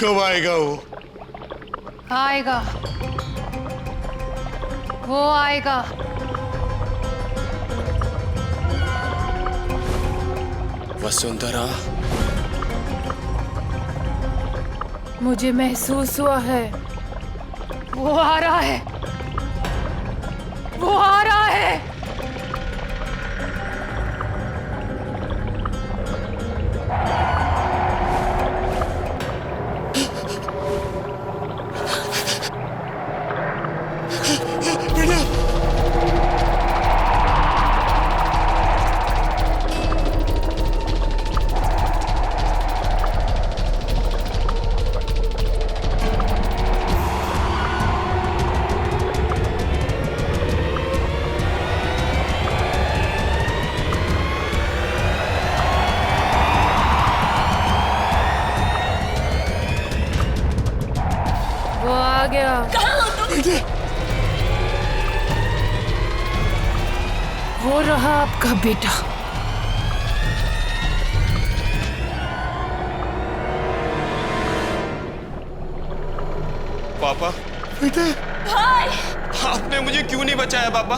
कब आएगा वो? आएगा, वो आएगा। वसुंधरा, मुझे महसूस हुआ है, वो आ रहा है, वो आ रहा है। वो आ गया। वो रहा आपका बेटा। पापा। बेटा। भाई। आपने मुझे क्यों नहीं बचाया पापा?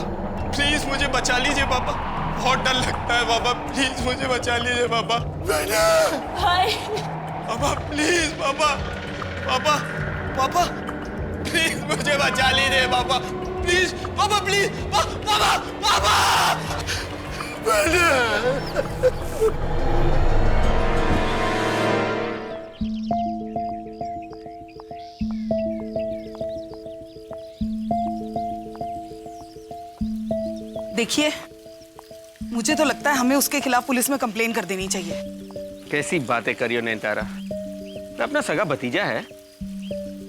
प्लीज मुझे बचा लीजिए पापा। बहुत डर लगता है पापा, प्लीज मुझे बचा लीजिए पापा। बेटा। भाई। पापा प्लीज पापा, पापा, पापा प्लीज मुझे बचा लीजिए पापा, प्लीज पापा, प्लीज पापा, पापा। देखिए, मुझे तो लगता है हमें उसके खिलाफ पुलिस में कंप्लेन कर देनी चाहिए। कैसी बातें करियो नैनतारा, तो अपना सगा भतीजा है।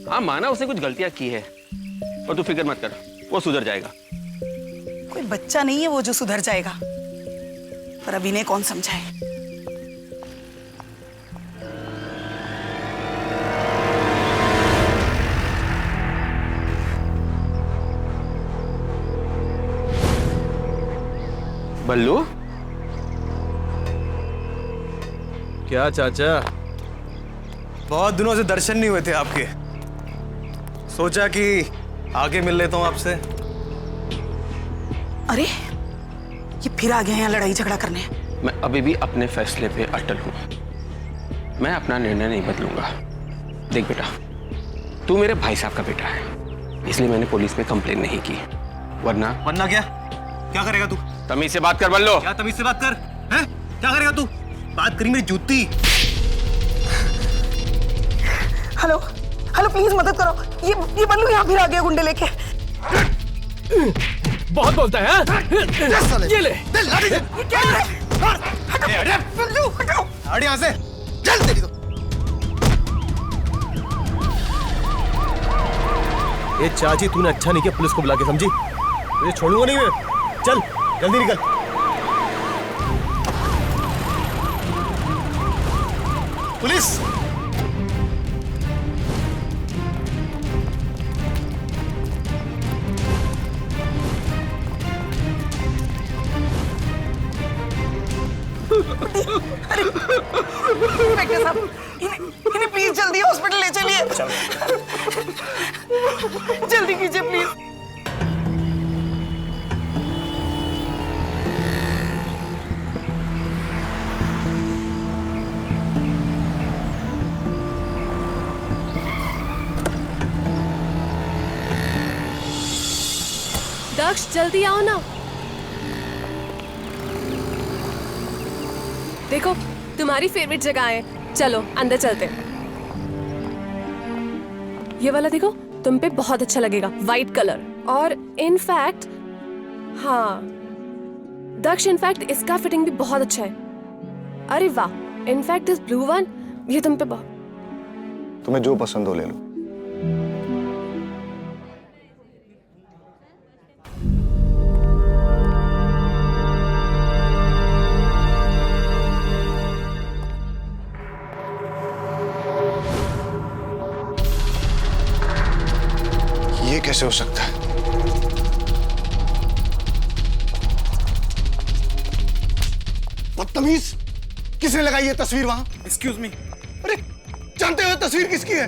हाँ माना उसने कुछ गलतियां की है, और तू फिक्र मत कर, वो सुधर जाएगा। कोई बच्चा नहीं है वो जो सुधर जाएगा, पर अब इन्हें कौन समझाए। बल्लू, क्या चाचा, बहुत दिनों से दर्शन नहीं हुए थे आपके, सोचा कि आगे मिल लेता हूं आपसे। अरे ये फिर आ गए हैं लड़ाई झगड़ा करने। मैं अभी भी अपने फैसले पे अटल हूं। मैं अपना निर्णय नहीं बदलूंगा। देख बेटा, तू मेरे भाई साहब का बेटा है, इसलिए मैंने पुलिस में कंप्लेन नहीं की, वरना क्या करेगा तू? तमीज से बात कर बल्लो। क्या तमीज से बात कर? हैं? क्या करेगा तू? बात करी मेरी जूती। हेलो हेलो, प्लीज मदद करो, ये बल्लू यहाँ फिर आ गया गुंडे लेके। बहुत बोलता है, ये ले। बल्लू हटाओ, हट यहाँ से, चल तेरी तो। ये चाची तूने अच्छा नहीं किया पुलिस को बुला के, समझी? तुझे छोड़ूंगा नहीं मैं। चल जल्दी निकल। पुलिस! इंस्पेक्टर साहब, इन्हें प्लीज जल्दी हॉस्पिटल ले चलिए। जल्दी कीजिए प्लीज। दक्ष जल्दी आओ ना। देखो तुम्हारी फेवरेट जगह है, चलो अंदर चलते। ये वाला देखो, तुम पे बहुत अच्छा लगेगा, वाइट कलर। और इनफैक्ट हाँ दक्ष, इनफैक्ट इसका फिटिंग भी बहुत अच्छा है। अरे वाह, इनफैक्ट दिस ब्लू वन, ये तुम पे बहुत। तुम्हें जो पसंद हो ले लो। ये कैसे हो सकता है? बदतमीज, किसने लगाई ये तस्वीर वहां? Excuse me. अरे जानते हो तस्वीर किसकी है?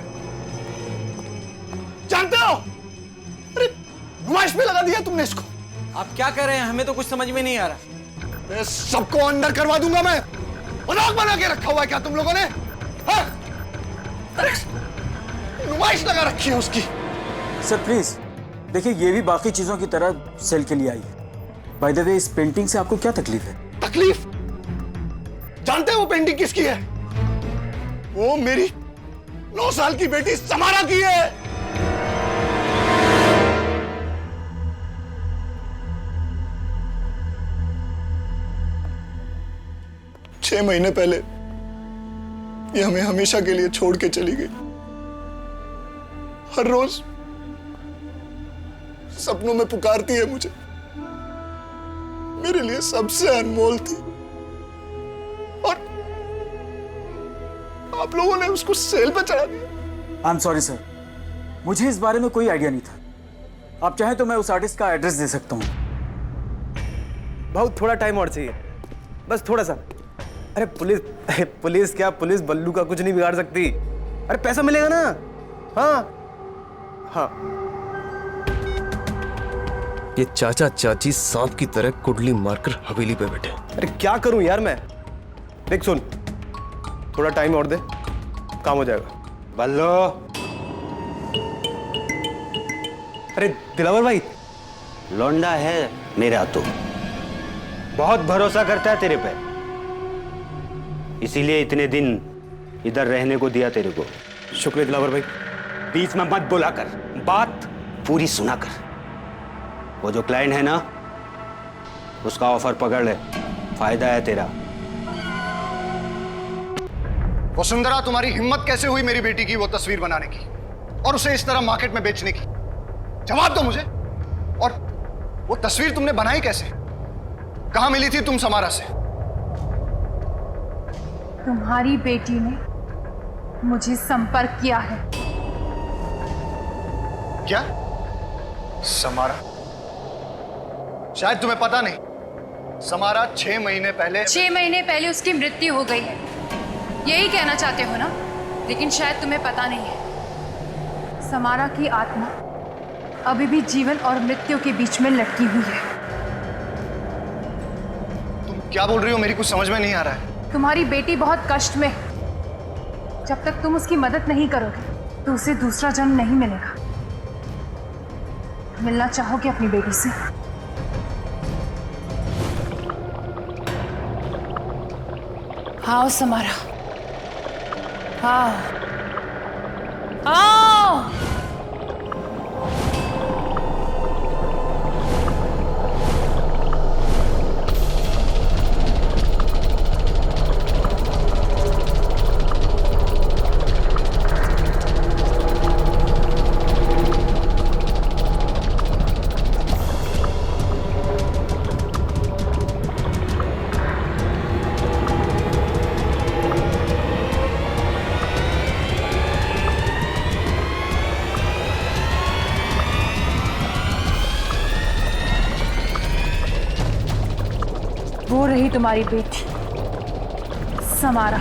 जानते हो? अरे नुमाइश पे लगा दिया तुमने इसको। आप क्या कर रहे हैं? हमें तो कुछ समझ में नहीं आ रहा। मैं सबको अंदर करवा दूंगा मैं। ब्लॉक बना के रखा हुआ है क्या तुम लोगों ने? हाँ? अरे नुमाइश लगा रखी है उसकी। सर प्लीज देखिए, ये भी बाकी चीजों की तरह सेल के लिए आई है। बाय द वे, इस पेंटिंग से आपको क्या तकलीफ है? तकलीफ? जानते हो वो पेंटिंग किसकी है? वो मेरी 9 साल की बेटी समारा की है। 6 महीने पहले ये हमें हमेशा के लिए छोड़ के चली गई। हर रोज सपनों में पुकारती है मुझे। मेरे लिए सबसे अनमोल थी और आप लोगों ने उसको सेल पे चढ़ा दिया। आई एम सॉरी सर, मुझे इस बारे में कोई आइडिया नहीं था। आप चाहें तो मैं उस आर्टिस्ट का एड्रेस दे सकता हूँ। बहुत थोड़ा टाइम और चाहिए, बस थोड़ा सा। अरे पुलिस क्या, पुलिस बल्लू का कुछ नहीं बिगाड़ सकती। अरे पैसा मिलेगा ना। हाँ हाँ। ये चाचा चाची सांप की तरह कुंडली मारकर हवेली पे बैठे। अरे क्या करूं यार मैं। देख सुन, थोड़ा टाइम और दे, काम हो जाएगा। बल्लो, अरे दिलावर भाई, लौंडा है मेरा तो, बहुत भरोसा करता है तेरे पे, इसीलिए इतने दिन इधर रहने को दिया तेरे को। शुक्रिया दिलावर भाई। बीच में मत बोला कर, बात पूरी सुना कर। वो जो क्लाइंट है ना, उसका ऑफर पकड़ ले, फायदा है तेरा। वसुंधरा, तुम्हारी हिम्मत कैसे हुई मेरी बेटी की वो तस्वीर बनाने की और उसे इस तरह मार्केट में बेचने की? जवाब दो मुझे। और वो तस्वीर तुमने बनाई कैसे? कहां मिली थी तुम समारा से? तुम्हारी बेटी ने मुझे संपर्क किया है। क्या? समारा? शायद तुम्हें पता नहीं, समारा 6 महीने पहले 6 महीने पहले उसकी मृत्यु हो गई है, यही कहना चाहते हो ना? लेकिन शायद तुम्हें पता नहीं है, समारा की आत्मा अभी भी जीवन और मृत्यु के बीच में लटकी हुई है। तुम क्या बोल रही हो? मेरी कुछ समझ में नहीं आ रहा है। तुम्हारी बेटी बहुत कष्ट में है। जब तक तुम उसकी मदद नहीं करोगे तो उसे दूसरा जन्म नहीं मिलेगा। मिलना चाहोगे अपनी बेटी से? आओ समारा, आओ आओ। वो रही तुम्हारी बेटी समारा।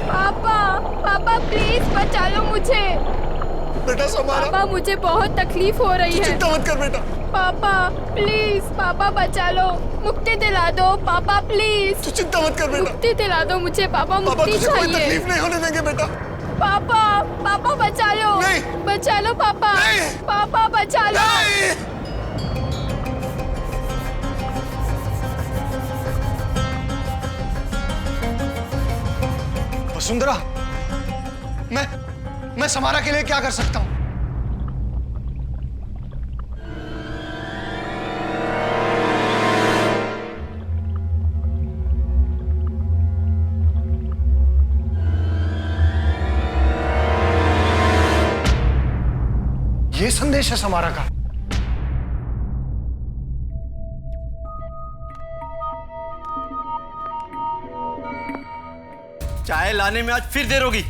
पापा, पापा प्लीज बचा लो मुझे। बेटा समारा, पापा मुझे बहुत तकलीफ हो रही है। चिंता मत कर बेटा। पापा प्लीज, पापा बचा लो, मुक्ति दिला दो पापा प्लीज। तू चिंता मत कर बेटा। मुक्ति दिला दो मुझे पापा, पापा मुक्ति तुझे कोई चाहिए। तकलीफ नहीं होने देंगे बेटा। पापा, पापा बचा लो। नहीं। बचा लो पापा। नहीं। पापा बचा लो। नहीं। वसुंधरा, मैं समारा के लिए क्या कर सकता हूं? ये संदेश है समारा का। चाय लाने में आज फिर देर होगी।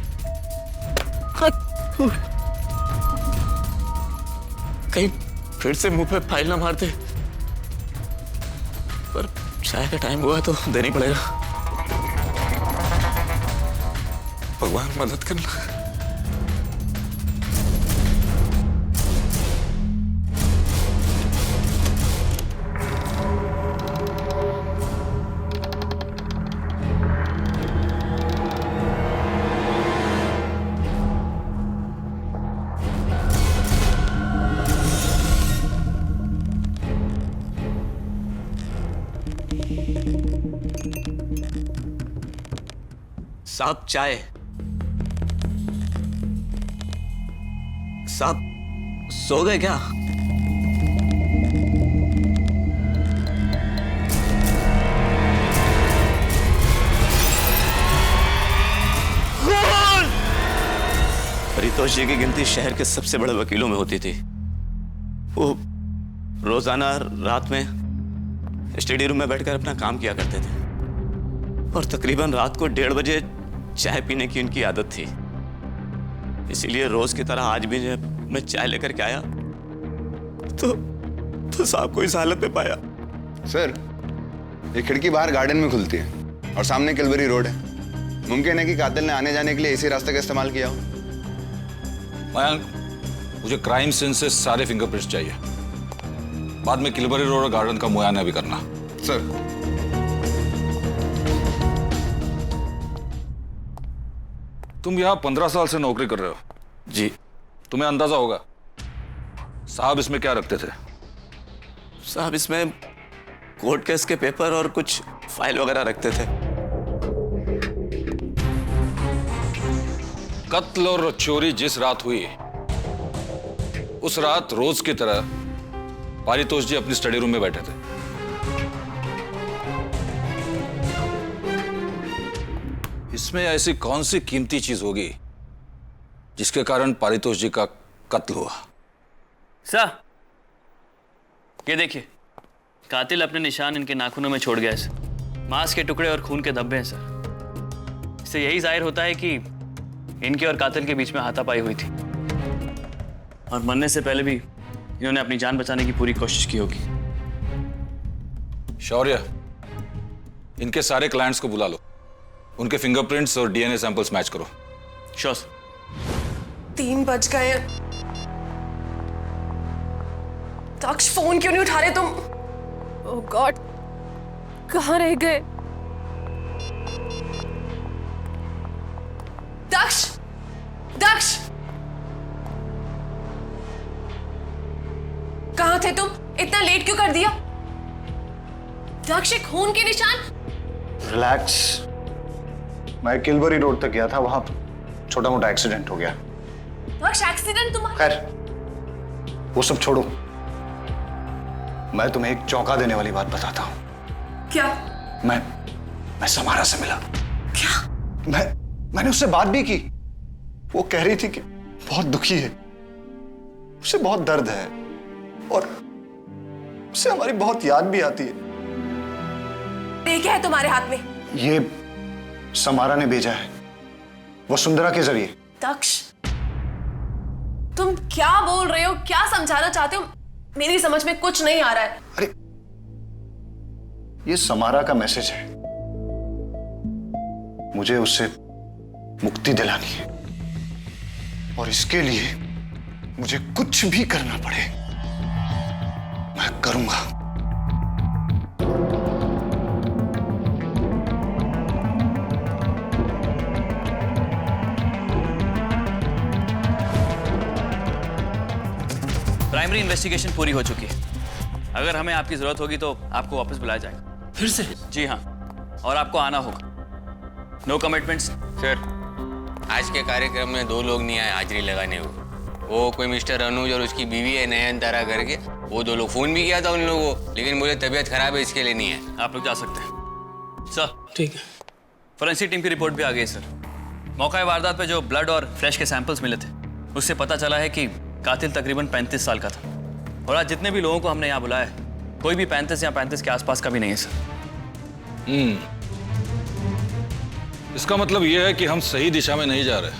फिर से मुंह पे फाइल ना मारते, पर चाय का टाइम हुआ तो देना ही पड़ेगा। भगवान मदद करना। साहब चाय। साहब सो गए क्या? परितोष जी की गिनती शहर के सबसे बड़े वकीलों में होती थी। वो रोजाना रात में स्टडी रूम में बैठकर अपना काम किया करते थे और तकरीबन रात को 1:30 बजे चाय पीने की उनकी आदत थी। इसीलिए रोज की तरह आज भी जब मैं चाय लेकर के आया तो साहब को इस हालत में पाया। सर, ये खिड़की बाहर गार्डन में खुलती है और सामने किलबरी रोड है। मुमकिन है कि कातिल ने आने जाने के लिए इसी रास्ते का इस्तेमाल किया हो। मयंक, मुझे क्राइम सीन से सारे फिंगरप्रिंट्स चाहिए। बाद में किलबरी रोड और गार्डन का मुआयना भी करना। सर। तुम यहाँ 15 साल से नौकरी कर रहे हो? जी। तुम्हें अंदाजा होगा साहब इसमें क्या रखते थे? साहब इसमें कोर्ट केस के पेपर और कुछ फाइल वगैरह रखते थे। कत्ल और चोरी जिस रात हुई उस रात रोज की तरह पारितोष जी अपनी स्टडी रूम में बैठे थे। इसमें ऐसी कौन सी कीमती चीज होगी जिसके कारण पारितोष जी का कत्ल हुआ? सर, ये देखिए, कातिल अपने निशान इनके नाखूनों में छोड़ गया है। मांस के टुकड़े और खून के धब्बे हैं सर। इससे यही जाहिर होता है कि इनके और कातिल के बीच में हाथापाई हुई थी और मरने से पहले भी इन्होंने अपनी जान बचाने की पूरी कोशिश की होगी। शौर्य, इनके सारे क्लाइंट्स को बुला लो, उनके फिंगरप्रिंट्स और डीएनए सैंपल्स मैच करो। Sure sir. 3 बज गए। दक्ष, फोन क्यों नहीं उठा रहे तुम? ओह गॉड, कहाँ रह गए? दक्ष, दक्ष, कहाँ थे तुम? इतना लेट क्यों कर दिया? दक्ष, खून के निशान। रिलैक्स, मैं किलबरी रोड तक गया था, वहां छोटा मोटा एक्सीडेंट हो गया। दक्ष, एक्सीडेंट तुम्हारा? खैर वो सब छोड़ो, मैं तुम्हें एक चौंका देने वाली बात बताता हूं। क्या? मैं समारा से मिला। क्या? मैंने उससे बात भी की। वो कह रही थी कि बहुत दुखी है, उसे बहुत दर्द है और उसे हमारी बहुत याद भी आती है। ये क्या है तुम्हारे हाथ में? ये समारा ने भेजा है, वसुंधरा के जरिए। दक्ष, तुम क्या बोल रहे हो? क्या समझाना चाहते हो? मेरी समझ में कुछ नहीं आ रहा है। अरे, ये समारा का मैसेज है। मुझे उससे मुक्ति दिलानी है और इसके लिए मुझे कुछ भी करना पड़े मैं करूंगा। प्राइमरी इन्वेस्टिगेशन पूरी हो चुकी है। अगर हमें आपकी जरूरत होगी तो आपको वापस बुलाया जाएगा। फिर से? जी हाँ, और आपको आना होगा। No commitments. सर, आज के कार्यक्रम में 2 लोग नहीं आए हाजिरी लगाने को। वो कोई मिस्टर अनुज और उसकी बीवी है नयनतारा करके, वो 2 लोग। फोन भी किया था उन लोगों को, लेकिन मुझे तबीयत खराब है इसके लिए नहीं है। आप लोग जा सकते हैं। सर, ठीक है। फोरेंसिक टीम की रिपोर्ट भी आ गई सर। मौका वारदात पे जो ब्लड और फ्लैश के सैंपल्स मिले थे, उससे पता चला है कि कातिल तकरीबन 35 साल का था। और आज जितने भी लोगों को हमने यहाँ बुलाया है, कोई भी 35 या 35 के आसपास का भी नहीं है सर। इसका मतलब यह है कि हम सही दिशा में नहीं जा रहे।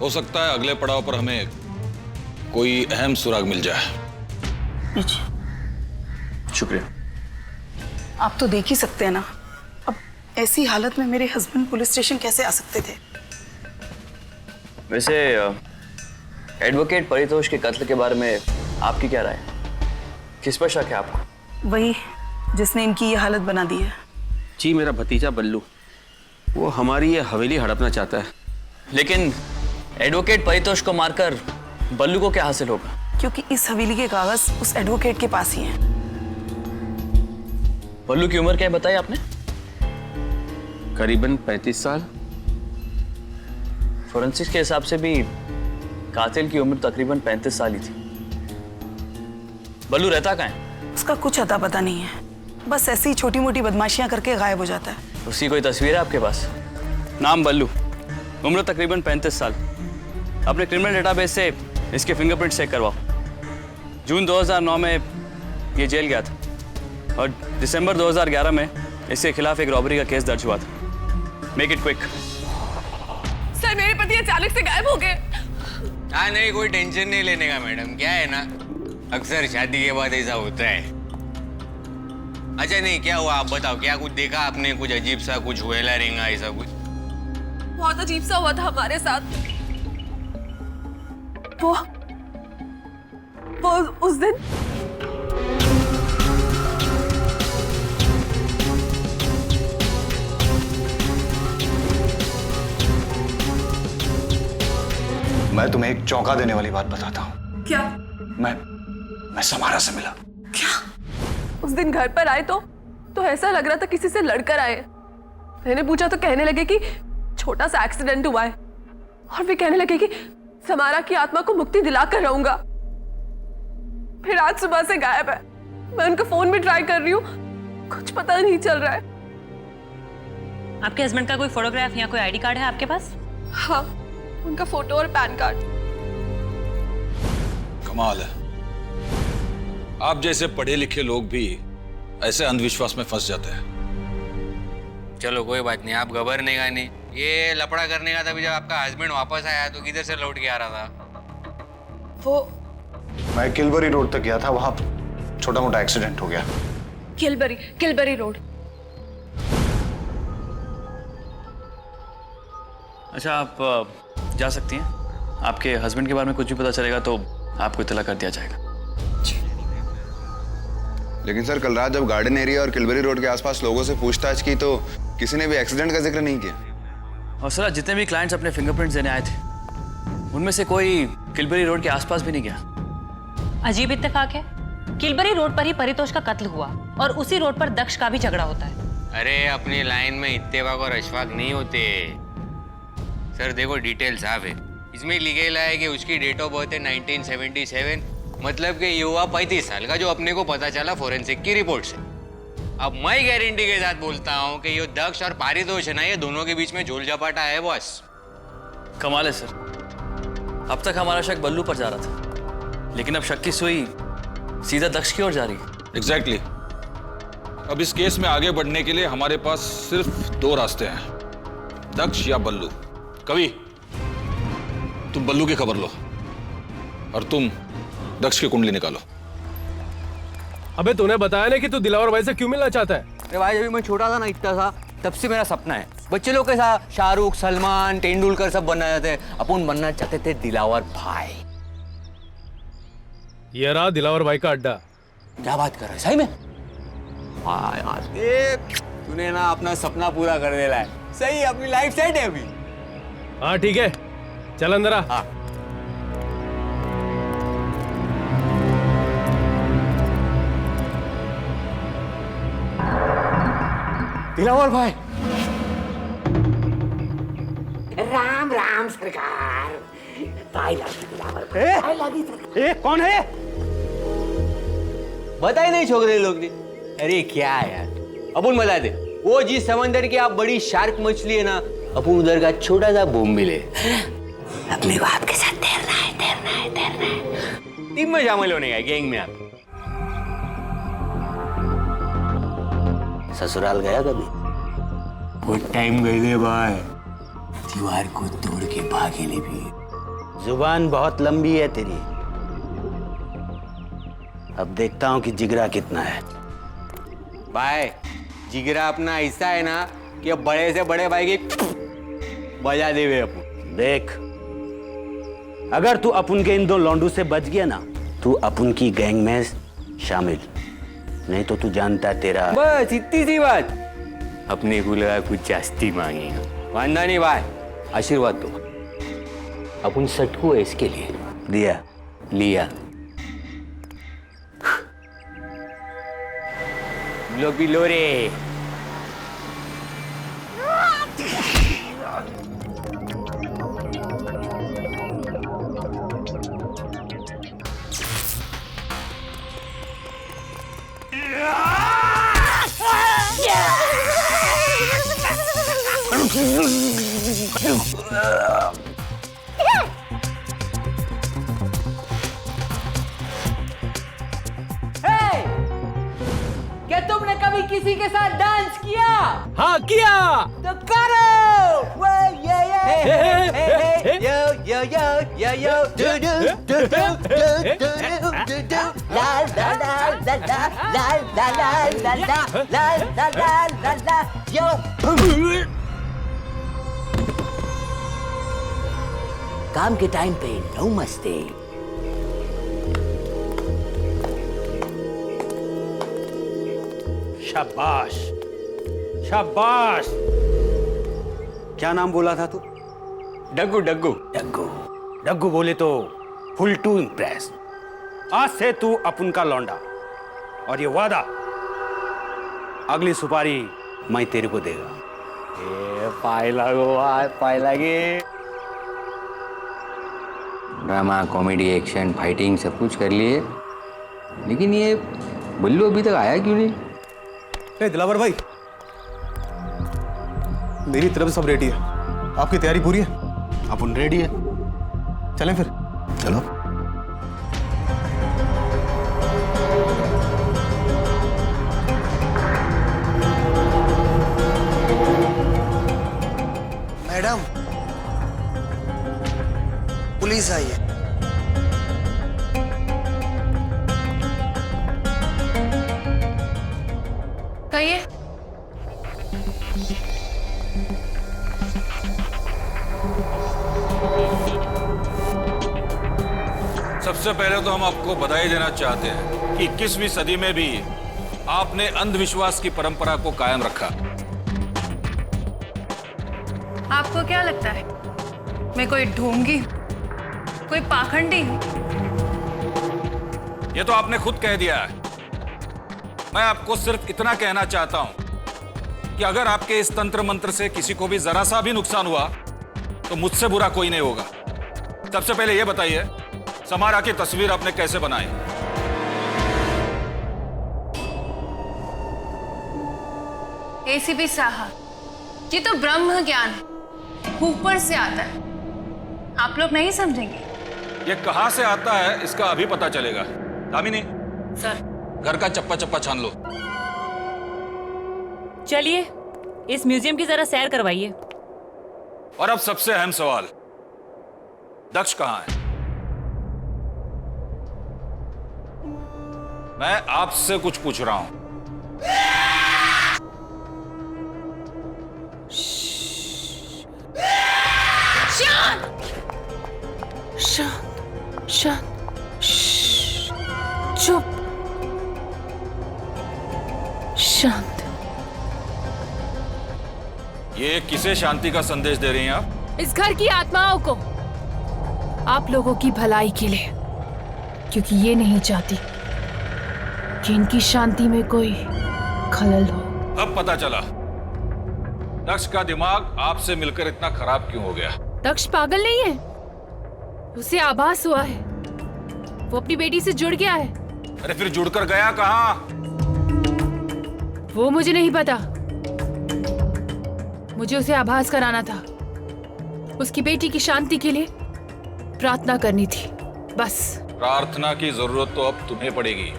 हो सकता है अगले पड़ाव पर हमें कोई अहम सुराग मिल जाए। शुक्रिया। आप तो देख ही सकते हैं ना, अब ऐसी हालत में मेरे हस्बैंड पुलिस स्टेशन कैसे आ सकते थे। वैसे एडवोकेट परितोष के कत्ल के बारे में आपकी क्या राय है? किस पर शक है आपको? वही जिसने इनकी ये हालत बना दी है। जी, मेरा भतीजा बल्लू, वो हमारी ये हवेली हड़पना चाहता है। लेकिन एडवोकेट परितोष को मारकर बल्लू को क्या हासिल होगा? क्योंकि इस हवेली के कागज उस एडवोकेट के पास ही हैं। बल्लू की उम्र क्या है बताई आपने? करीबन 35 साल। फोरेंसिक्स के हिसाब से भी कातिल की उम्र तकरीबन 35 साल ही थी। बल्लू रहता कहाँ है? उसका कुछ अता पता नहीं है, बस ऐसी ही छोटी मोटी बदमाशियां करके गायब हो जाता है। उसकी कोई तस्वीर है आपके पास? नाम बल्लू, उम्र तकरीबन 35 साल। अपने क्रिमिनल डेटाबेस से इसके फिंगरप्रिंट चेक करवाओ। जून 2009 में ये जेल गया था और दिसंबर 2011 में इसके खिलाफ एक रॉबरी का केस दर्ज हुआ था। Make it quick. सर, मेरे पति अचानक से गायब हो गए। हाँ, नहीं, कोई टेंशन नहीं लेने का मैडम। क्या है ना, अक्सर शादी के बाद ऐसा होता है। अच्छा, नहीं, क्या हुआ आप बताओ, क्या कुछ देखा आपने? कुछ अजीब सा, कुछ हुएला रेंगा ऐसा कुछ? बहुत अजीब सा हुआ था हमारे साथ। वो उस दिन मैं तुम्हें एक चौंका देने वाली बात बताता हूँ। क्या? मैं समारा से मिला। क्या? उस दिन घर पर आए तो ऐसा लग रहा था किसी से लड़कर आए। मैंने पूछा तो कहने लगे कि छोटा सा एक्सीडेंट हुआ है, और वे कहने लगे कि समारा की आत्मा को मुक्ति दिलाकर रहूंगा। फिर आज सुबह से गायब है। मैं उनका फोन भी ट्राई कर रही हूँ, कुछ पता नहीं चल रहा है। आपके हस्बैंड का कोई फोटोग्राफ या कोई आईडी कार्ड है आपके पास? हाँ, उनका फोटो और पैन कार्ड। कमाल है, आप जैसे पढ़े लिखे लोग भी ऐसे अंधविश्वास में फंस जाते हैं। चलो कोई बात नहीं, आप घबरने का नहीं। ये लफड़ा करने का था जब आपका हस्बैंड वापस आया तो किधर से लौट के आ रहा था? वो मैं किलबरी रोड तक गया था, वहां छोटा मोटा एक्सीडेंट हो गया। किलबरी रोड। अच्छा, आप जा सकती हैं। आपके हस्बैंड के बारे में कुछ भी पता चलेगा तो आपको इत्तला कर दिया जाएगा। लेकिन सर, कल रात जब गार्डन एरिया और किलबरी रोड के आसपास लोगों से पूछताछ की तो किसी ने भी एक्सीडेंट का जिक्र नहीं किया। और सर, जितने भी क्लाइंट्स अपने फिंगरप्रिंट्स देने आए थे उनमें से कोई किलबरी रोड के आसपास भी नहीं गया। अजीब इत्तेफाक है, किलबरी रोड पर ही परितोष का कत्ल हुआ और उसी रोड पर दक्ष का भी झगड़ा होता है। अरे, अपनी लाइन में इत्तेफाक और अशफाक नहीं होते सर। देखो, डिटेल साफ है। इसमें लिखेला है कि उसकी डेट ऑफ बर्थ है 1977, मतलब कि युवा 35 साल का, जो अपने को पता चला फोरेंसिक की रिपोर्ट से। अब मैं गारंटी के साथ बोलता हूँ कि ये दक्ष और पारितोष है ना, ये दोनों के बीच में झोल झपाटा है बॉस। कमाल है सर, अब तक हमारा शक बल्लू पर जा रहा था, लेकिन अब शक की सुई सीधा दक्ष की ओर जा रही है। एग्जैक्टली। अब इस केस में आगे बढ़ने के लिए हमारे पास सिर्फ 2 रास्ते हैं, दक्ष या बल्लू। कवि, तुम बल्लू की खबर लो और तुम दक्ष की कुंडली निकालो। अबे तूने बताया ना कि तू दिलावर भाई से क्यों मिलना चाहता है? अरे भाई, जब मैं छोटा था ना, इतना था, तब से मेरा सपना है बच्चे लोग के साथ शाहरुख, सलमान, तेंदुलकर सब बनना चाहते हैं। अपन बनना चाहते थे दिलावर भाई। ये रहा दिलावर भाई का अड्डा। क्या बात कर रहा है, सही में? हाँ यार, देख तूने ना अपना सपना पूरा कर देला है। सही, अपनी लाइफ सेट है अभी। हाँ ठीक है, चल अंदर आ। हाँ। दिलावर भाई। राम राम सरकार। भाई कौन है? बता ही नहीं छोकरे लोग ने। अरे क्या यार, अपन बता दे, वो जिस समंदर की आप बड़ी शार्क मछली है ना, अपन उधर का छोटा सा बोम्बिल है। अपने को आपके साथ तैरना है, तैरना है, तैरना है। टीम में शामिल होने का, गैंग में आप। ससुराल गया कभी? बहुत टाइम गए भाई, दीवार को तोड़ के भागे ले भी। जुबान बहुत लंबी है तेरी, अब देखता हूं कि जिगरा कितना है। भाई जिगरा अपना ऐसा है ना कि अब बड़े से बड़े भाई की बजा देवे अपन। देख, अगर तू अपुन के इन 2 लौंडू से बच गया ना, तू अपुन की गैंग में शामिल, नहीं तो तू जानता है तेरा। बस इतनी सी बात। अपने को लगा कुछ जास्ती मांगेगा। वांदा नहीं भाई, आशीर्वाद दो। अपन सटकू है इसके लिए। दिया लिया। लो पिलो रे। क्या तुमने कभी किसी के साथ डांस किया? हाँ किया। तो करो। काम के टाइम पे नो मस्ती। शाबाश, शाबाश। क्या नाम बोला था तू? डग्गू। डग्गू डग्गू डग्गू बोले तो फुल टू इम्प्रेस। आज से तू अपन का लौंडा, और ये वादा अगली सुपारी मैं तेरे को देगा। पाए लगो पाए लगे। ड्रामा, कॉमेडी, एक्शन, फाइटिंग सब कुछ कर लिए, लेकिन ये बल्लू अभी तक आया क्यों नहीं? दिलावर भाई, मेरी तरफ से सब रेडी है। आपकी तैयारी पूरी है? अपन रेडी है, चलें फिर। चलो। मैडम, पुलिस आई है। कहिए। सबसे पहले तो हम आपको बधाई देना चाहते हैं कि 21वीं सदी में भी आपने अंधविश्वास की परंपरा को कायम रखा। आपको क्या लगता है मैं कोई ढोंगी, कोई पाखंडी हूं? ये तो आपने खुद कह दिया है। मैं आपको सिर्फ इतना कहना चाहता हूं कि अगर आपके इस तंत्र मंत्र से किसी को भी जरा सा भी नुकसान हुआ तो मुझसे बुरा कोई नहीं होगा। सबसे पहले यह बताइए, समारा की तस्वीर आपने कैसे बनाई? एसीपी साहब, ये तो ब्रह्म ज्ञान है, ऊपर से आता है, आप लोग नहीं समझेंगे। ये कहां से आता है इसका अभी पता चलेगा। दामिनी, सर घर का चप्पा चप्पा छान लो। चलिए इस म्यूजियम की जरा सैर करवाइए। और अब सबसे अहम सवाल, दक्ष कहां है? मैं आपसे कुछ पूछ रहा हूं। शांत शांत शांत, चुप, शांत। ये किसे शांति का संदेश दे रही हैं आप? इस घर की आत्माओं को, आप लोगों की भलाई के लिए, क्योंकि ये नहीं चाहती कि इनकी शांति में कोई खलल हो। अब पता चला दक्ष का दिमाग आपसे मिलकर इतना खराब क्यों हो गया। दक्ष पागल नहीं है, उसे आभास हुआ है, वो अपनी बेटी से जुड़ गया है। अरे फिर जुड़कर गया कहां? वो मुझे नहीं पता, मुझे उसे आभास कराना था, उसकी बेटी की शांति के लिए प्रार्थना करनी थी, बस। प्रार्थना की जरूरत तो अब तुम्हें पड़ेगी,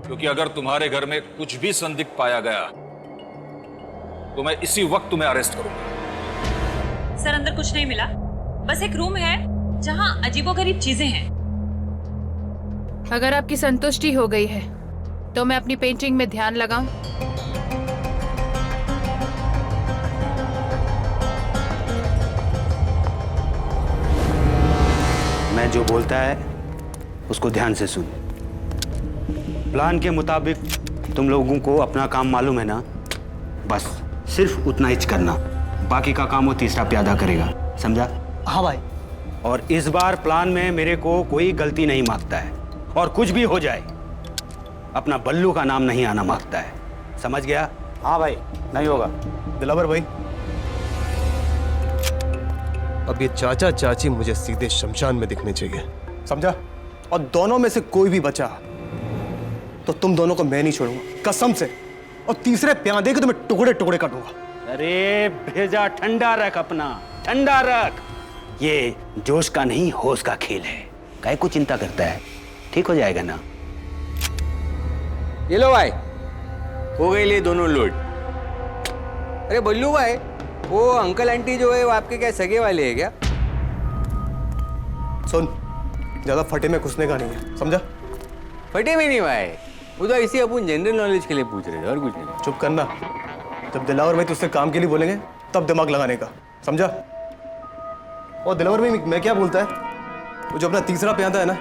क्योंकि अगर तुम्हारे घर में कुछ भी संदिग्ध पाया गया तो मैं इसी वक्त तुम्हें अरेस्ट करूंगा। सर अंदर कुछ नहीं मिला, बस एक रूम है जहां अजीबोगरीब चीजें हैं। अगर आपकी संतुष्टि हो गई है तो मैं अपनी पेंटिंग में ध्यान लगाऊं। मैं जो बोलता है उसको ध्यान से सुन। प्लान के मुताबिक तुम लोगों को अपना काम मालूम है ना? बस सिर्फ उतना ही करना, बाकी का काम वो तीसरा प्यादा करेगा, समझा? हाँ भाई। और इस बार प्लान में मेरे को कोई गलती नहीं मांगता है, और कुछ भी हो जाए अपना बल्लू का नाम नहीं आना मांगता है, समझ गया? हाँ भाई, नहीं होगा। दिलावर भाई, अब ये चाचा चाची मुझे सीधे शमशान में दिखने चाहिए, समझा? और दोनों में से कोई भी बचा तो तुम दोनों को मैं नहीं छोड़ूंगा, कसम से। और तीसरे प्यादे के तुम्हें टुकड़े टुकड़े कर दूंगा। अरे भेजा ठंडा रख, अपना ठंडा रख। ये जोश का नहीं होश का खेल है, काहे को चिंता करता है? ठीक हो जाएगा ना? ये लो भाई, हो गई ले दोनों लोड। अरे बल्लू भाई, वो अंकल आंटी जो है वो आपके क्या सगे वाले हैं क्या? सुन, ज्यादा फटे में घुसने का नहीं है, समझा? फटे में नहीं भाई, वो तो इसी अपन जनरल नॉलेज के लिए पूछ रहे थे और कुछ नहीं। चुप करना। जब दिलावर भाई तुझसे काम के लिए बोलेंगे तब दिमाग लगाने का, समझा? और दिलावर भाई मैं क्या बोलता है, वो जो अपना तीसरा प्यादा है ना,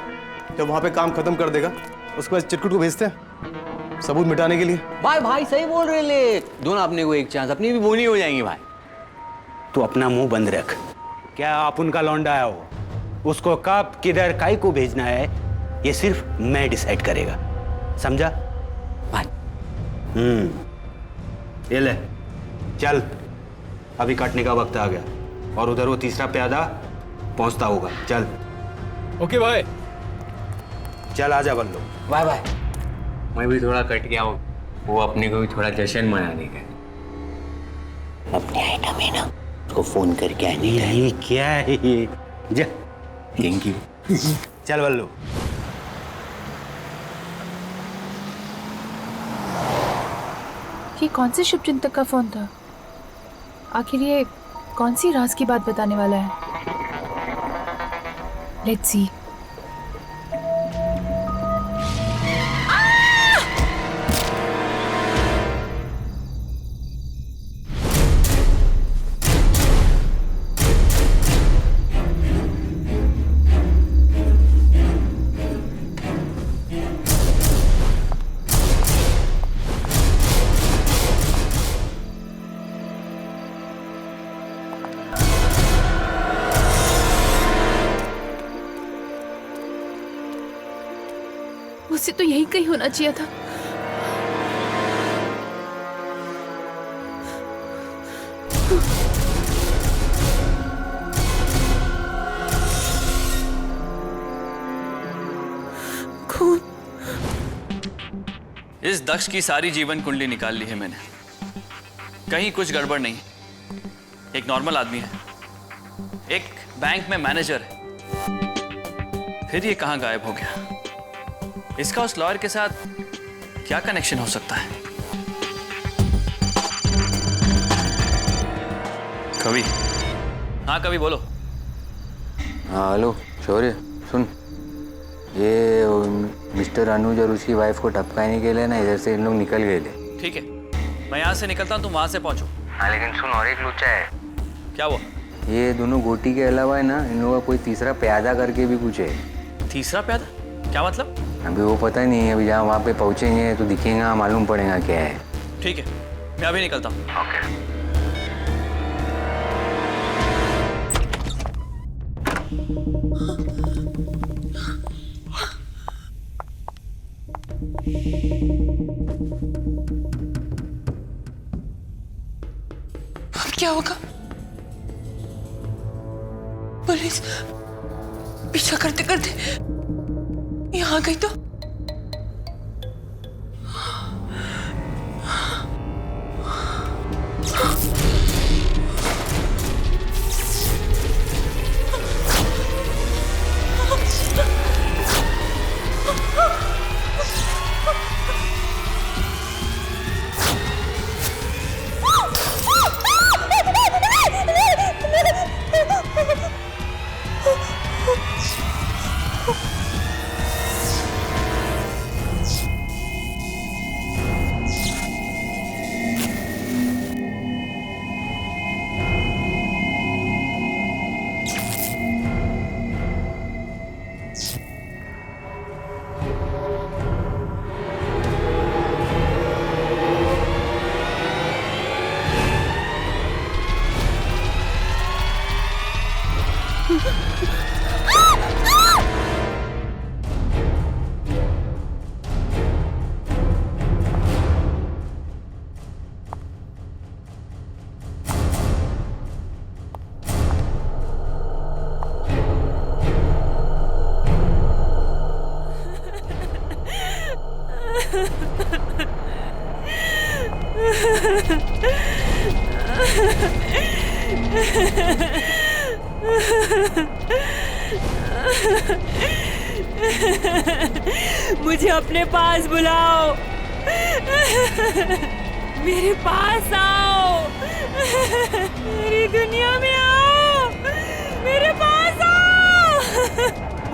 जब वहां पे काम खत्म कर देगा उसके बाद चिटकुट को भेजते हैं सबूत मिटाने के लिए। भाई भाई सही बोल रहे ले, दोनों अपने को एक चांस, अपनी भी बोनी हो जाएंगी भाई। तू अपना मुंह बंद रख। क्या आप उनका लौंडा है वो? उसको कब किधर काई को भेजना है ये सिर्फ मैं डिसाइड करेगा, समझा? ये ले, चल, अभी काटने का वक्त आ गया, और उधर वो तीसरा प्यादा पहुंचता होगा। चल। ओके भाई। चल आजा बल्लू। Bye bye. मैं भी थोड़ा कट गया हूँ, वो अपने को भी थोड़ा जश्न मनाने का। अपनी आइटम है ना, उसको फोन करके आने का। ये क्या है ये? जा। Thank you. चल बल्लू। ये कौन से शुभचिंतक का फोन था? आखिर ये कौन सी राज की बात बताने वाला है? Let's see. मुझसे तो यही कहीं होना चाहिए था। खून। इस दक्ष की सारी जीवन कुंडली निकाल ली है मैंने, कहीं कुछ गड़बड़ नहीं। एक नॉर्मल आदमी है, एक बैंक में मैनेजर है, फिर ये कहां गायब हो गया? इसका उस लॉयर के साथ क्या कनेक्शन हो सकता है? कवि। हाँ कवि, बोलो। हाँ हेलो शौर्य, सुन, ये मिस्टर अनुज और उसकी वाइफ को टपकाने के लिए ना इधर से इन लोग निकल गए थे। ठीक है, मैं यहाँ से निकलता हूँ, तुम वहां से पहुंचो। हाँ लेकिन सुन, और एक लुच्चा है। क्या वो? ये दोनों गोटी के अलावा है ना, इन लोगों का कोई तीसरा प्यादा करके भी कुछ है। तीसरा प्यादा? क्या मतलब? अभी वो पता नहीं है, अभी जहाँ वहाँ पे पहुँचेंगे तो दिखेगा, मालूम पड़ेगा क्या है। ठीक है, मैं अभी निकलता हूँ। ओके। अब क्या होगा? पुलिस पीछा करते करते यहाँ आ गई तो? मुझे अपने पास बुलाओ, मेरे पास आओ, मेरी दुनिया में आओ, मेरे पास आओ।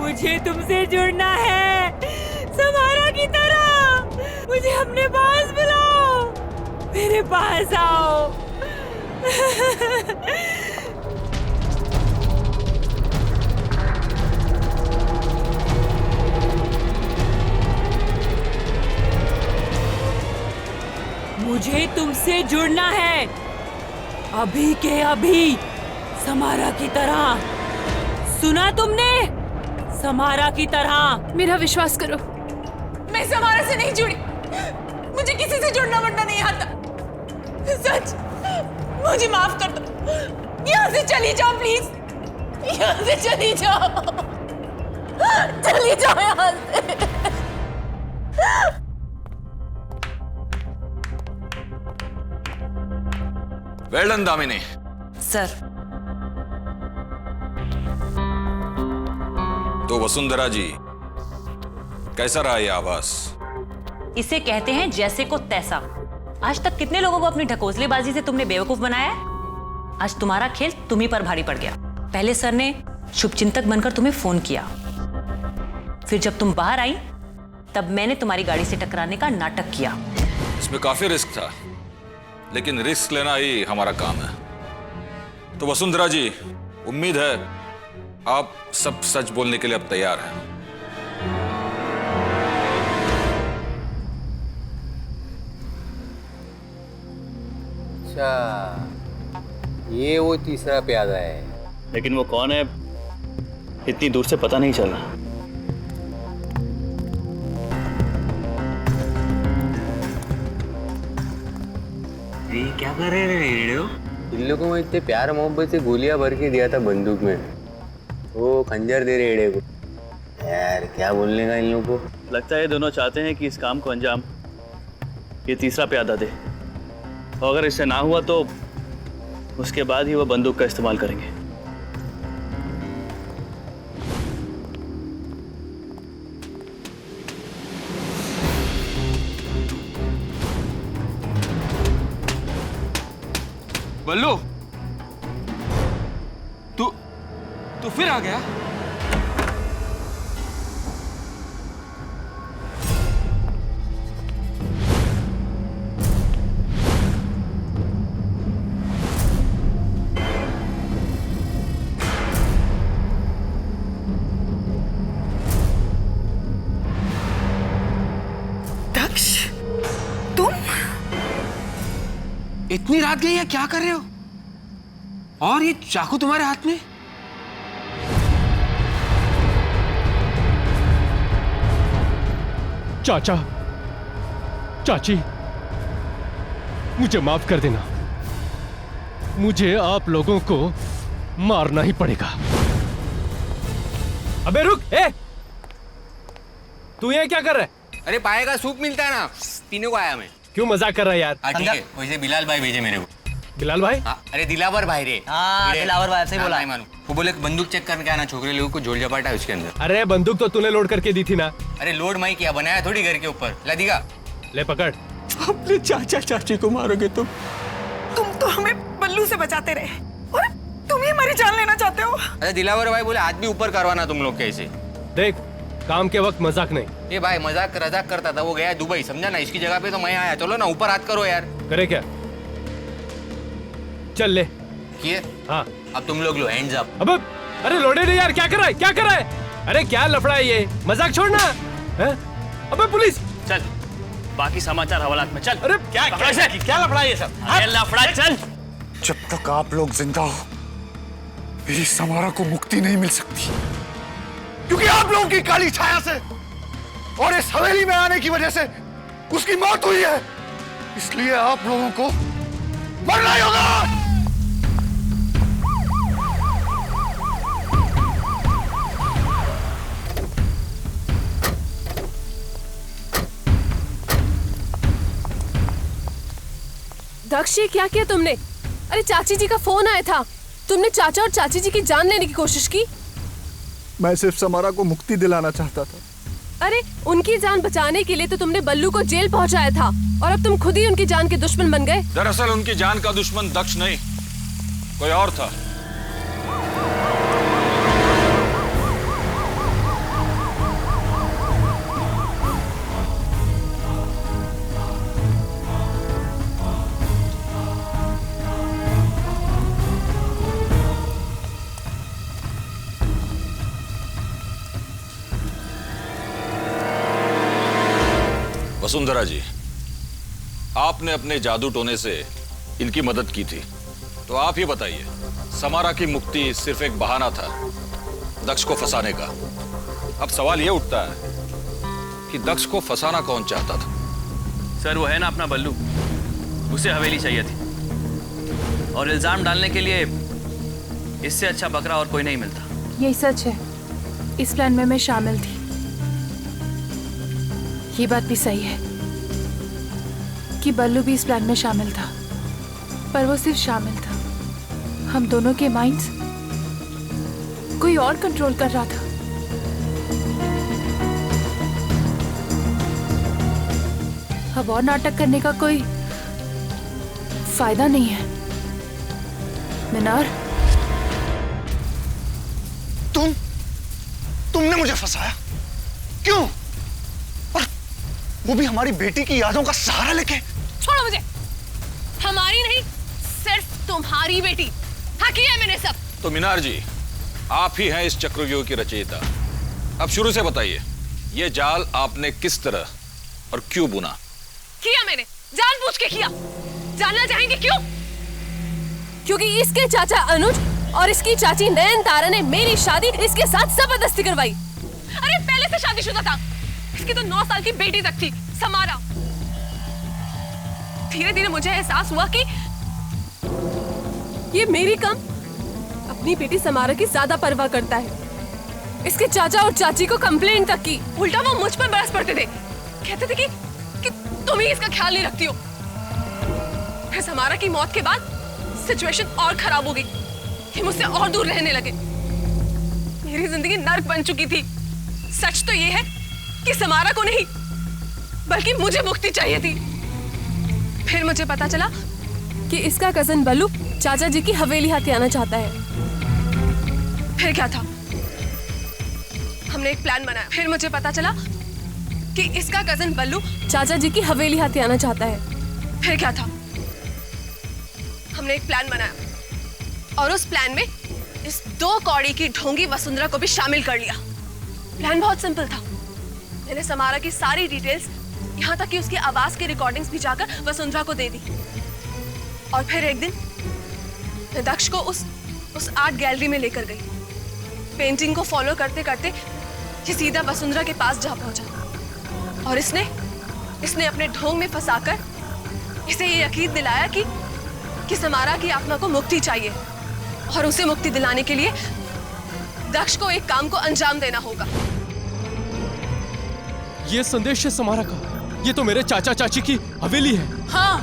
मुझे तुमसे जुड़ना है, समारा की तरह। मुझे अपने पास बुलाओ, मेरे पास आओ। मुझे तुमसे जुड़ना है, अभी के अभी, समारा की तरह। सुना तुमने? समारा की तरह। मेरा विश्वास करो, मैं समारा से नहीं जुड़ी, मुझे किसी से जुड़ना वड़ना नहीं आता। सच, मुझे माफ कर दो। यहाँ से चली जाओ प्लीज, यहाँ से चली जाओ, चली जाओ यहाँ से। Well done Damini. सर। तो वसुंधरा जी, कैसा रहा ये आवास? इसे कहते हैं जैसे को तैसा। आज तक कितने लोगों को अपनी ढकोसलेबाजी से तुमने बेवकूफ बनाया है? आज तुम्हारा खेल तुम ही पर भारी पड़ गया। पहले सर ने शुभचिंतक बनकर तुम्हें फोन किया, फिर जब तुम बाहर आई तब मैंने तुम्हारी गाड़ी से टकराने का नाटक किया। इसमें काफी रिस्क था, लेकिन रिस्क लेना ही हमारा काम है। तो वसुंधरा जी, उम्मीद है आप सब सच बोलने के लिए अब तैयार हैं। अच्छा, ये वो तीसरा प्यादा है। लेकिन वो कौन है इतनी दूर से पता नहीं चला। ये क्या कर रहे रेडियो? इन लोगों को इतने प्यार मोहब्बत से गोलियां भर के दिया था बंदूक में, वो खंजर दे रहे रेड़े को। यार क्या बोलने का इन लोगों को। लगता है ये दोनों चाहते हैं कि इस काम को अंजाम ये तीसरा प्यादा दे, और अगर इससे ना हुआ तो उसके बाद ही वो बंदूक का इस्तेमाल करेंगे। बल्लू, तू फिर आ गया? दक्ष, तुम इतनी रात गई है, क्या कर रहे हो? और ये चाकू तुम्हारे हाथ में? चाचा, चाची, मुझे माफ कर देना। मुझे आप लोगों को मारना ही पड़ेगा। अबे रुक! तू यहाँ क्या कर रहा है? अरे पाए का सूप मिलता है ना, पीने को आया मैं। क्यों मजाक कर रहा है यार? ठीक है, वैसे बिलाल भाई भेजे मेरे को। बिलाल भाई? हाँ, अरे दिलावर भाई रे। हाँ, दिलावर भाई से बोला। मालूम। वो बोले बंदूक चेक करके आना, छोकरे लोगों को झोल झपाटा है उसके अंदर। अरे बंदूक तो तूने लोड करके दी थी ना। अरे लोड मैं किया, बनाया थोड़ी घर के ऊपर। ला दिखा। ले पकड़। अपने चाचा चाची को मारोगे तुम? तुम तो हमें बल्लू से बचाते रहे और तुम ही हमारी जान लेना चाहते हो। अरे दिलावर भाई बोले हाथ भी ऊपर करवाना तुम लोग कैसे। देख, काम के वक्त मजाक नहीं। ये भाई मजाक करता था, वो गया दुबई, समझा ना। इसकी जगह पे तो मैं आया। चलो ना ऊपर हाथ करो यार। करे क्या? चल ले। किए? हाँ। अब तुम लोग लो हैंड्स अप। अब अरे लोडे ने यार, क्या कर रहा है? क्या कर रहा है? अरे क्या लफड़ा है ये? मजाक छोड़ना है? अबे पुलिस! चल, बाकी समाचार हवालात में। चल। अरे क्या लफड़ा है ये सब? अरे लफड़ा, चल। जब तक आप लोग जिंदा हो, मेरी समारा को मुक्ति नहीं मिल सकती, क्योंकि आप लोगों की काली छाया से और इस हवेली में आने की वजह से उसकी मौत हुई है। इसलिए आप लोगों को मरना ही होगा। दक्ष, ये क्या किया तुमने? अरे चाची जी का फोन आया था, तुमने चाचा और चाची जी की जान लेने की कोशिश की। मैं सिर्फ समारा को मुक्ति दिलाना चाहता था। अरे उनकी जान बचाने के लिए तो तुमने बल्लू को जेल पहुंचाया था, और अब तुम खुद ही उनकी जान के दुश्मन बन गए। दरअसल उनकी जान का दुश्मन दक्ष नहीं, कोई और था। वसुंधरा जी, आपने अपने जादू टोने से इनकी मदद की थी, तो आप ही बताइए, समारा की मुक्ति सिर्फ एक बहाना था दक्ष को फंसाने का। अब सवाल यह उठता है कि दक्ष को फंसाना कौन चाहता था? सर वो है ना अपना बल्लू, उसे हवेली चाहिए थी, और इल्जाम डालने के लिए इससे अच्छा बकरा और कोई नहीं मिलता। यही सच है, इस प्लान में मैं शामिल थी। ये बात भी सही है कि बल्लू भी इस प्लान में शामिल था, पर वो सिर्फ शामिल था, हम दोनों के माइंड्स कोई और कंट्रोल कर रहा था। अब और नाटक करने का कोई फायदा नहीं है। मीनार, तुमने मुझे फंसाया, क्यों? और वो भी हमारी बेटी की यादों का सहारा लेके। छोड़ो मुझे, हमारी नहीं, सिर्फ तुम्हारी बेटी। हाँ किया है मैंने सब। तो मीनार जी, आप ही हैं इस चक्रव्यूह की रचयिता। अब शुरू से बताइए, ये जाल आपने किस तरह और क्यों बुना? किया मैंने, जानबूझ के किया। जानना चाहेंगे क्यों? क्योंकि इसके चाचा अनुज और इसकी चाची नयनतारा ने मेरी शादी इसके साथ जबरदस्ती करवाई। अरे पहले से शादीशुदा था, इसकी तो 9 साल की बेटी तक थी, समारा। धीरे धीरे मुझे एहसास हुआ कि ये मेरी कम अपनी बेटी समारा की ज्यादा परवाह करता है। इसके चाचा और चाची को कंप्लेंट तक की। उल्टा वो मुझ पर बरस पड़ते थे, कहते थे कि तुम ही इसका ख्याल नहीं रखती हो। फिर समारा की मौत के बाद सिचुएशन और खराब हो गई, ये मुझसे और दूर रहने लगे। मेरी जिंदगी नर्क बन चुकी थी। सच तो ये है कि समारा को नहीं, बल्कि मुझे मुक्ति चाहिए थी। फिर मुझे पता चला कि इसका कजन बल्लू चाचा जी की हवेली हथियाना चाहता है। फिर क्या था, हमने एक प्लान बनाया। फिर मुझे पता चला कि इसका कजन बल्लू चाचा जी की हवेली हथियाना चाहता है। फिर क्या था, हमने एक प्लान बनाया, और उस प्लान में इस 2 कौड़ी की ढोंगी वसुंधरा को भी शामिल कर लिया। प्लान बहुत सिंपल था। मैंने समारा की सारी डिटेल्स, यहाँ तक कि उसकी आवाज की रिकॉर्डिंग्स भी जाकर वसुंधरा को दे दी। और फिर एक दिन मैं दक्ष को उस आर्ट गैलरी में लेकर गई। पेंटिंग को फॉलो करते करते ये सीधा वसुंधरा के पास जा पहुंचा, और इसने अपने ढोंग में फंसाकर इसे ये यकीन दिलाया कि समारा की आत्मा को मुक्ति चाहिए, और उसे मुक्ति दिलाने के लिए दक्ष को एक काम को अंजाम देना होगा। ये संदेश है समारा का, ये तो मेरे चाचा चाची की हवेली है। हाँ,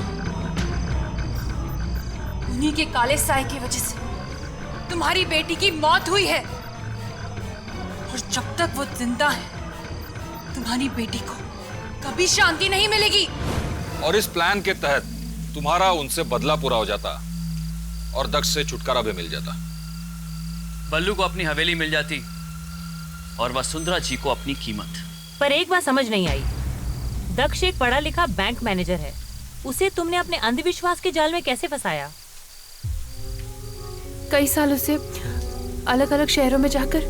उन्हीं के काले साए की वजह से तुम्हारी बेटी की मौत हुई है, और जब तक वो जिंदा है तुम्हारी बेटी को कभी शांति नहीं मिलेगी। और इस प्लान के तहत तुम्हारा उनसे बदला पूरा हो जाता और दक्ष से छुटकारा भी मिल जाता। बल्लू को अपनी हवेली मिल जाती और वसुंधरा जी को अपनी कीमत। पर एक बात समझ नहीं आई, दक्ष एक पढ़ा लिखा बैंक मैनेजर है, उसे तुमने अपने अंधविश्वास के जाल में कैसे फंसाया? कई सालों से अलग अलग शहरों में जाकर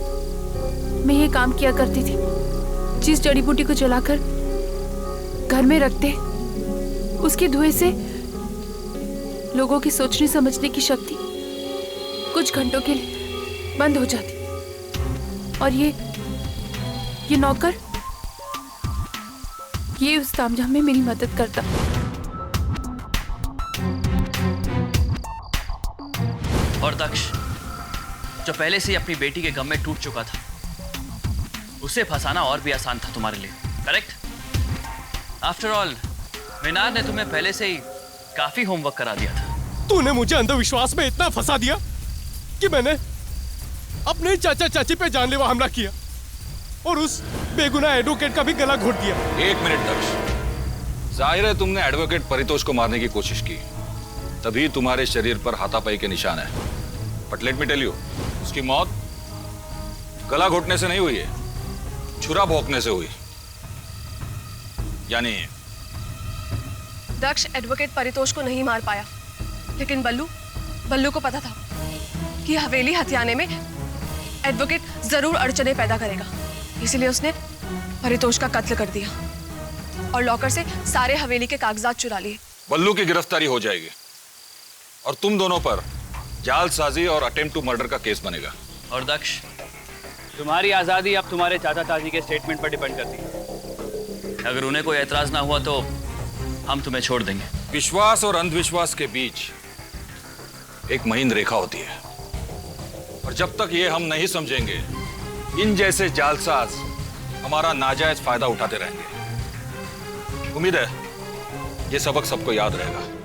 मैं ये काम किया करती थी। जिस जड़ी बूटी को जलाकर घर में रखते, उसके धुएं से लोगों की सोचने समझने की शक्ति कुछ घंटों के लिए बंद हो जाती, और ये नौकर ये उस तामझाम में मेरी मदद करता। और दक्ष जो पहले से ही अपनी बेटी के गम में टूट चुका था, उसे फंसाना और भी आसान था तुम्हारे लिए, करेक्ट? आफ्टर ऑल मीनार ने तुम्हें पहले से ही काफी होमवर्क करा दिया था। तूने मुझे अंधविश्वास में इतना फंसा दिया कि मैंने अपने चाचा चाची पे जानलेवा हमला किया और उस बेगुनाह एडवोकेट का भी गला घोट दिया। 1 मिनट दक्ष, जाहिर है तुमने एडवोकेट परितोष को मारने की कोशिश की, तभी तुम्हारे शरीर पर हाथापाई के निशान है। But let me tell you, उसकी मौत गला घोटने से नहीं हुई है, छुरा भोंकने से हुई। यानी दक्ष एडवोकेट परितोष को नहीं मार पाया, लेकिन बल्लू को पता था कि हवेली हथियाने में एडवोकेट जरूर अड़चने पैदा करेगा, इसलिए उसने परितोष का कत्ल कर दिया और लॉकर से सारे हवेली के कागजात चुरा लिए। बल्लू की गिरफ्तारी हो जाएगी और तुम दोनों पर जालसाजी और अटेम्प्ट टू मर्डर का केस बनेगा। और दक्ष, तुम्हारी आज़ादी अब तुम्हारे चाचा चाची के स्टेटमेंट पर डिपेंड करती है। अगर उन्हें कोई एतराज ना हुआ तो हम तुम्हें छोड़ देंगे। विश्वास और अंधविश्वास के बीच एक महीन रेखा होती है और जब तक ये हम नहीं समझेंगे, इन जैसे जालसाज हमारा नाजायज फायदा उठाते रहेंगे। उम्मीद है ये सबक सबको याद रहेगा।